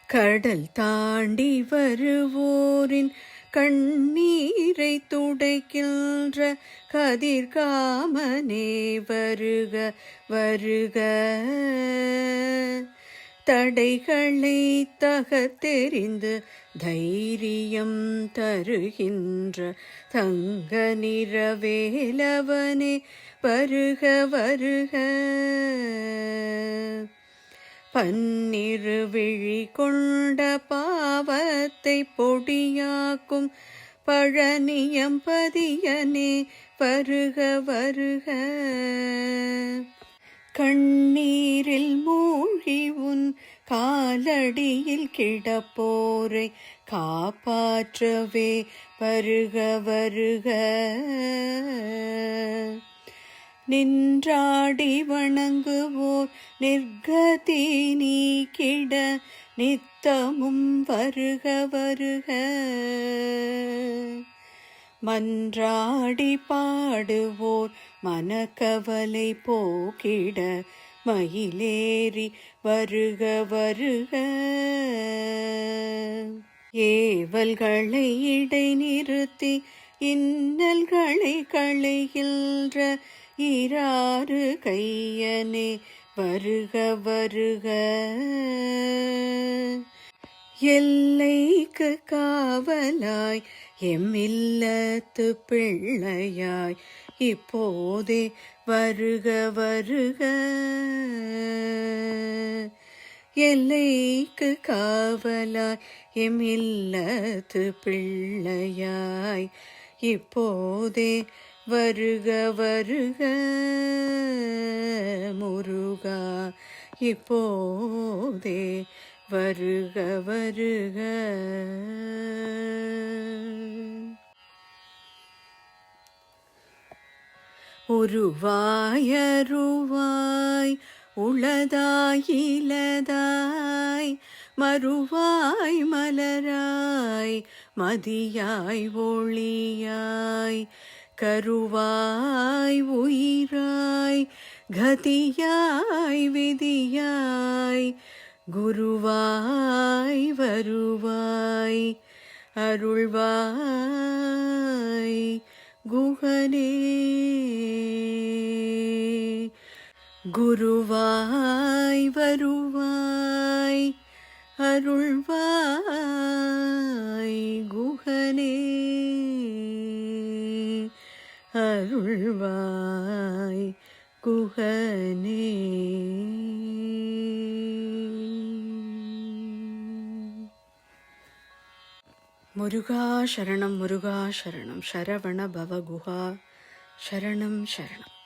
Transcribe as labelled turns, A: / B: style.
A: கடல் தாண்டி வருவோரின் கண்ணீரை துடைக்கின்ற கதிர்காமனே வருக வருக. தடைகளை தகர்த்தெறிந்து தைரியம் தருகின்ற தங்க நிறவேலவனே வருக வருக. பன்னிரு விழி கொண்ட பாவத்தை பொடியாக்கும் பழனியம்பதியனே வருக வருக. கண்ணீரில் மூழ்கி உன் காலடியில் கிடப்போரை காப்பாற்றவே வருக வருக. நின்றாடி வணங்குவோர் நிர்கதி நீக்கிட நித்தமும் வருக வருக. மன்றாடி பாடுவோர் மனக்கவலை போக்கிட மயிலேறி வருக வருக. ஏவல்களை இடைநிறுத்தி இன்னல்களை களைகின்ற இராறு கையனே வருக வருக. எல்லைக்கு காவலாய் எம்மில்லத்து பிள்ளையாய் இப்போதே வருக வருக. எல்லைக்கு காவலாய் எம்மில்லத்து பிள்ளையாய் இப்போதே வருக வருக. முருகா இப்போதே வருக வருக. உருவாய் அருவாய் உளதாய் இலதாய் மறுவாய் மலராய் மதியாய் ஒளியாய் கருவாய் உயிராய் கதியாய் விதியாய் குருவாய் வருவாய் அருள்வாய் குகனே. குருவாய் வருவாய் அருள்வாய் குகனே. அருள்வாய் குகனே. முருகா சரணம் முருகா சரணம் சரவண பவ குஹா சரணம் சரணம்.